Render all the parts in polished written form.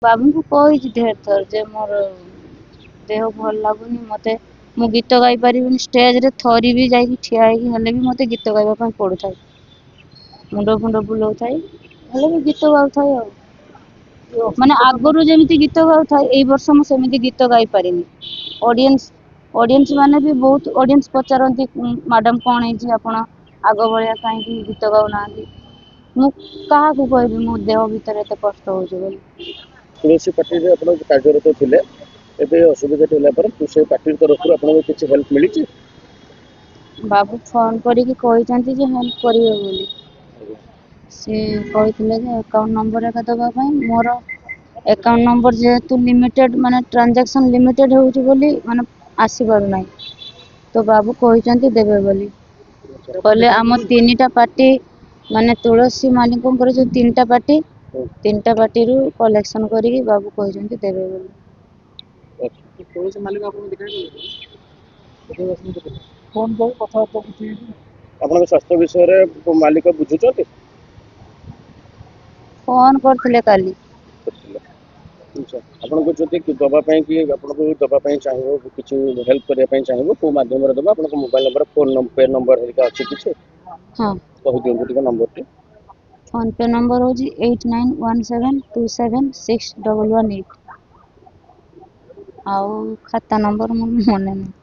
ବାବୁଙ୍କୁ କହିଛି ଢେର ଥର ଯେ ମୋର ଦେହ ଭଲ ଲାଗୁନି, ମତେ ମୁଁ ଗୀତ ଗାଇ ପାରିବିନି, ଷ୍ଟେଜରେ ଥରି ବି ଯାଇକି ଠିଆ ହେଇକି ହେଲେ ବି ମତେ ଗୀତ ଗାଇବା ପାଇଁ ପଡୁଥାଏ, ମୁଣ୍ଡ ଫୁଣ୍ଡ ବୁଲଉଥାଏ ହେଲେ ବି ଗୀତ ଗାଉଥାଏ ଆଉ। ମାନେ ଆଗରୁ ଯେମିତି ଗୀତ ଗାଉଥାଏ ଏଇ ବର୍ଷ ମୁଁ ସେମିତି ଗୀତ ଗାଇ ପାରିନି। ଅଡିଏନ୍ସ ମାନେ ବି ବହୁତ ଅଡିଏନ୍ସ ପଚାରନ୍ତି, ମ୍ୟାଡାମ କଣ ହେଇଛି ଆପଣ ଆଗ ଭଳିଆ କାହିଁକି ଗୀତ ଗାଉନାହାନ୍ତି। ମୁଁ କାହାକୁ କହିବି ମୋ ଦେହ ଭିତରେ ଏତେ କଷ୍ଟ ହଉଛି ବୋଲି। ତୁଳସୀ ପାର୍ଟିରେ ଆପଣ କାର୍ଯ୍ୟରତ ଥିଲେ, ଏବେ ଅସୁବିଧାଟି ହେଲା ପରେ ସେ ପାର୍ଟି ତରଫରୁ ଆପଣଙ୍କୁ କିଛି ହେଲ୍ପ ମିଳିଛି? ବାବୁ ଫୋନ କରିକି କହିଛନ୍ତି ଯେ ହେଲ୍ପ କରିବେ ବୋଲି। ସେ କହିଥିଲେ ଯେ ଆକାଉଣ୍ଟ ନମ୍ବର ଏକା ଦେବା ପାଇଁ। ମୋର ଆକାଉଣ୍ଟ ନମ୍ବର ଯେହେତୁ ଲିମିଟେଡ, ମାନେ ଟ୍ରାଞ୍ଜାକ୍ସନ ଲିମିଟେଡ ହେଉଛି ବୋଲି ମାନେ ଆସିପାରୁନାହିଁ। ତ ବାବୁ କହିଛନ୍ତି ଦେବେ ବୋଲି। କହିଲେ ଆମ ତିନିଟା ପାର୍ଟି ମାନେ ତୁଳସୀ ମାଲିକଙ୍କର ଯୋଉ ତିନିଟା ପାର୍ଟିରୁ କଲେକ୍ସନ କରିକି ବାବୁ କହିଛନ୍ତି ଦେବେ ବୋଲି। ତୁଳସୀ ମାଲିକ ଆପଣଙ୍କୁ ଦେଖାଇଛନ୍ତି? ଫୋନ କରି କଥାବାର୍ତ୍ତା ବୁଝିକି ଆପଣଙ୍କ ସ୍ୱାସ୍ଥ୍ୟ ବିଷୟରେ ମାଲିକ ବୁଝୁଛନ୍ତି? ଫୋନ କରିଥିଲେ କାଲି। ଆପଣଙ୍କୁ ଯଦି ଦବା ପାଇଁ କି ଆପଣଙ୍କୁ ଦବା ପାଇଁ ଚାହିଁବ, କିଛି ହେଲ୍ପ କରିବା ପାଇଁ ଚାହିଁବ, କୋଉ ମାଧ୍ୟମରେ ଦେବା? ଆପଣଙ୍କ mobile number, phone pay number ହେରିକା ଅଛି କିଛି? ହଁ, କହିଦିଅନ୍ତୁ ଟିକେ ନମ୍ବରଟି। ଫୋନ ପେ ନମ୍ବର ହଉଛି 8917276118। ଆଉ ଖାତା ନମ୍ବର ମୋର ମନେ ନାହିଁ।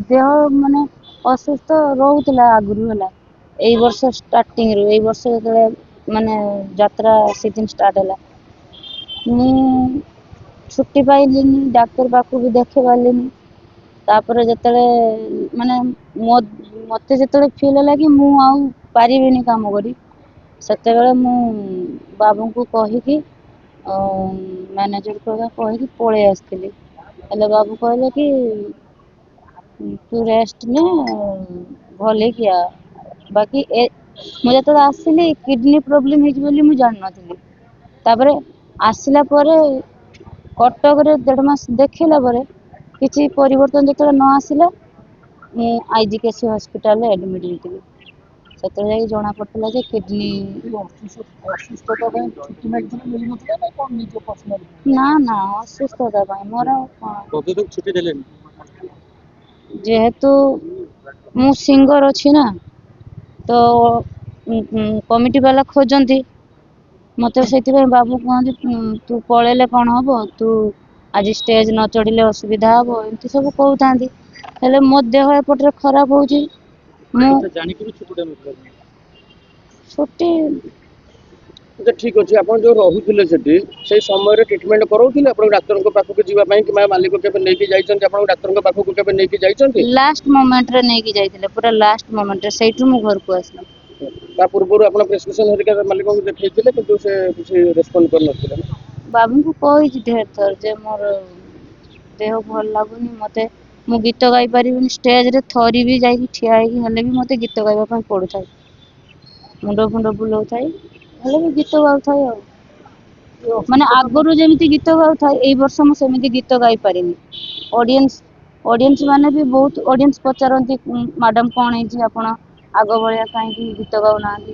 ଦେହ ମାନେ ଅସୁସ୍ଥ ରହୁଥିଲା ଆଗରୁ ହେଲା। ଏଇ ବର୍ଷ ଷ୍ଟାର୍ଟିଂରୁ, ଏଇ ବର୍ଷ ଯେତେବେଳେ ମାନେ ଯାତ୍ରା ସିଜିନ ଷ୍ଟାର୍ଟ ହେଲା, ମୁଁ ଛୁଟି ପାଇଲିନି, ଡାକ୍ତର ପାଖକୁ ବି ଦେଖେଇ ପାରିଲିନି। ତାପରେ ଯେତେବେଳେ ମାନେ ମତେ ଯେତେବେଳେ ଫିଲ୍ ହେଲା କି ମୁଁ ଆଉ ପାରିବିନି କାମ କରି, ସେତେବେଳେ ମୁଁ ବାବୁଙ୍କୁ କହିକି ମ୍ୟାନେଜରକୁ କହିକି ପଳେଇ ଆସିଥିଲି। ହେଲେ ବାବୁ କହିଲେ କି ତୁ ରେଷ୍ଟ ନେ, ଭଲ ହେଇକି ଆ। ବାକି ମୁଁ ଯେତେବେଳେ ଆସିଲି କିଡନୀ ପ୍ରୋବ୍ଲେମ ହେଇଛି ବୋଲି ମୁଁ ଜାଣିନଥିଲି। ତାପରେ ଆସିଲା ପରେ କଟକରେ 1.5 ମାସ ଦେଖେଇଲା ପରେ କିଛି ପରିବର୍ତ୍ତନ ଯେତେବେଳେ ନ ଆସିଲା, ମୁଁ IGKC ହସ୍ପିଟାଲରେ ଆଡମିଟ ହେଇଥିଲି। ସେତେବେଳେ ଯାଇକି ଜଣା ପଡିଥିଲା ଯେ କିଡନୀ ନା ନା ଅସୁସ୍ଥତା ପାଇଁ। ମୋର ଛୁଟି ଦେଲେନି? ଯେହେତୁ ମୁଁ ସିଙ୍ଗର ଅଛି ନା, ତ କମିଟି ବାଲା ଖୋଜନ୍ତି। ମତେ ସେଥିପାଇଁ ବାବୁ କୁହନ୍ତି ତୁ ପଳେଇଲେ କଣ ହବ, ତୁ ଆଜି ଷ୍ଟେଜ ନ ଚଢିଲେ ଅସୁବିଧା ହବ, ଏମିତି ସବୁ କହୁଥାନ୍ତି। ହେଲେ ମୋ ଦେହ ଏପଟରେ ଖରାପ ହଉଛି। ମୁଁ ଜାଣିକି ଛୁଟିଟା ନେଇଥିଲେ? ଛୁଟି ଆଚ୍ଛା ଠିକ୍ ଅଛି, ଆପଣ ଯୋଉ ରହୁଥିଲେ ସେଠି ସେଇ ସମୟରେ ଟ୍ରିଟମେଣ୍ଟ କରଉଥିଲେ ଆପଣଙ୍କୁ ଡାକ୍ତରଙ୍କ ପାଖକୁ ଯିବା ପାଇଁ, କିମ୍ବା ମାଲିକ କେବେ ନେଇକି ଯାଇଛନ୍ତି ଆପଣଙ୍କୁ ଡାକ୍ତରଙ୍କ ପାଖକୁ କେବେ ନେଇକି ଯାଇଛନ୍ତି? ଲାଷ୍ଟ ମୋମେଣ୍ଟରେ ନେଇକି ଯାଇଥିଲେ, ପୁରା ଲାଷ୍ଟ ମୋମେଣ୍ଟରେ, ସେଇଠୁ ମୁଁ ଘରକୁ ଆସିଲି। ତା ପୂର୍ବରୁ ଆପଣ ପ୍ରେସକ୍ରିପସନ ହେରିକା ମାଲିକଙ୍କୁ ଦେଖେଇଥିଲେ, କିନ୍ତୁ ସେ କିଛି ରେସ୍ପଣ୍ଡ କରିନଥିଲେ? ବାବୁଙ୍କୁ କହିଛି ଢେର ଥର ଯେ ମୋର ଦେହ ଭଲ ଲାଗୁନି, ମତେ ମୁଁ ଗୀତ ଗାଇ ପାରିବିନି, ଷ୍ଟେଜରେ ଥରି ବି ଯାଇକି ଠିଆ ହେଇକି ହେଲେ ବି ମତେ ଗୀତ ଗାଇବା ପାଇଁ ପଡୁଥାଏ, ମୁଣ୍ଡ ଫୁଣ୍ଡ ବୁଲଉଥାଏ ହେଲେ ବି ଗୀତ ଗାଉଥାଏ ଆଉ। ମାନେ ଆଗରୁ ଯେମିତି ଗୀତ ଗାଉଥାଏ ଏଇ ବର୍ଷ ମୁଁ ସେମିତି ଗୀତ ଗାଇ ପାରିନି। ଅଡିଏନ୍ସ ମାନେ ବି ବହୁତ ଅଡିଏନ୍ସ ପଚାରନ୍ତି, ମ୍ୟାଡାମ କଣ ହେଇଛି ଆପଣ ଆଗ ଭଳିଆ କାହିଁକି ଗୀତ ଗାଉନାହାନ୍ତି।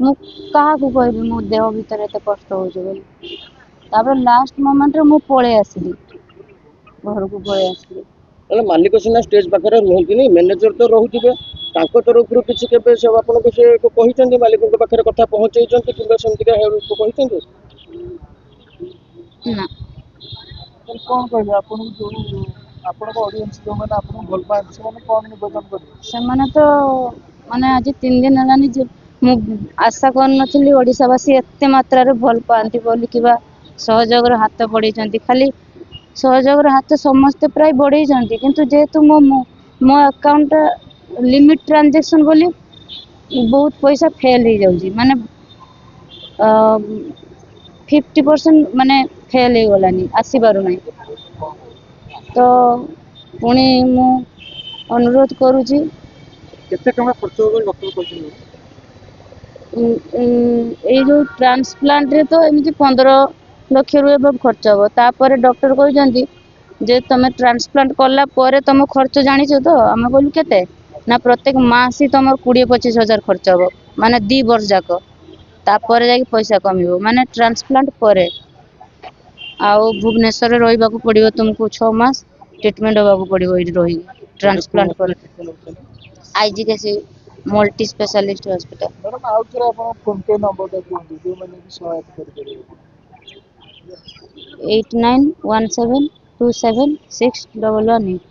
ମୁଁ କାହାକୁ କହିବି ମୋ ଦେହ ଭିତରେ ଏତେ କଷ୍ଟ ହଉଛି ବୋଲି। ତାପରେ ଲାଷ୍ଟ ମୋମେଣ୍ଟରେ ମୁଁ ପଳେଇ ଆସିଲି, ଘରକୁ ପଳେଇ ଆସିଲି। ହେଲେ ମାଲିକ ସିନା ଷ୍ଟେଜ ପାଖରେ ରୁହନ୍ତିନି, ମ୍ୟାନେଜର ତ ରହୁଥିବେ। ତାଙ୍କ ତରଫରୁ କିଛି କେବେ ଆପଣଙ୍କୁ ସେ କହିଛନ୍ତି, ମାଲିକଙ୍କ ପାଖରେ କଥା ପହଞ୍ଚେଇଛନ୍ତି କିମ୍ବା ସେମିତିକା କହିଛନ୍ତି? ନା। କଣ କହିଲେ ଆପଣଙ୍କୁ, ଯୋଉ ଆପଣଙ୍କ ଅଡିଏନ୍ସ ଯୋଉମାନେ ଆପଣଙ୍କୁ ଭଲ ପାଆନ୍ତି, ସେମାନେ କଣ ନିବେଦନ କରିବେ? ସେମାନେ ତ ମାନେ ଆଜି 3 ଦିନ ହେଲାନି ଯେ ମୁଁ ଆଶା କରୁନଥିଲି ଓଡିଶା ବାସୀ ଏତେ ମାତ୍ରାରେ ଭଲ ପାଆନ୍ତି ବୋଲି, କିବା ସହଯୋଗର ହାତ ବଢେଇଛନ୍ତି। ଖାଲି ସହଯୋଗର ହାତ ସମସ୍ତେ ପ୍ରାୟ ବଢେଇଛନ୍ତି, କିନ୍ତୁ ଯେହେତୁ ମୋ ଆକାଉଣ୍ଟ ଲିମିଟ ଟ୍ରାଞ୍ଜାକ୍ସନ ବୋଲି ବହୁତ ପଇସା ଫେଲ ହେଇଯାଉଛି, ମାନେ 50% ମାନେ ଫେଲ ହେଇଗଲାନି, ଆସିପାରୁନାହିଁ। ତ ପୁଣି ମୁଁ ଅନୁରୋଧ କରୁଛି। କେତେ ଟଙ୍କା ଖର୍ଚ୍ଚ ହବ ବୋଲି ଡକ୍ଟର କହିଛନ୍ତି? ଏଇ ଯୋଉ ଟ୍ରାନ୍ସପ୍ଲାଣ୍ଟ ରେ ତ ଏମିତି 15 ଲକ୍ଷରୁ ଏବେ ଖର୍ଚ୍ଚ ହବ। ତାପରେ ଡକ୍ଟର କହିଛନ୍ତି ଯେ ତମେ ଟ୍ରାନ୍ସପ୍ଲାଣ୍ଟ କଲା ପରେ ତମ ଖର୍ଚ୍ଚ ଜାଣିଛ ତ? ଆମେ କହିଲୁ କେତେ? ना प्रत्येक मास ही तुम 20-25 हजार खर्च हम माने 2 वर्ष जाक तापर जाके पैसा कमिबो माने ट्रांसप्लांट करे आउ भुवनेश्वर रे रहिबाकू पड़िबो तुमको 6 मास ट्रीटमेंट होबाकू पड़िबो एठी रही ट्रांसप्लांट करे आईजीकेसी मल्टी स्पेशलिस्ट हॉस्पिटल मैडम आउ थोड़ा अपन फोन पे नंबर टा दियो जो मैंने भी सहायता कर परिबे 8917276118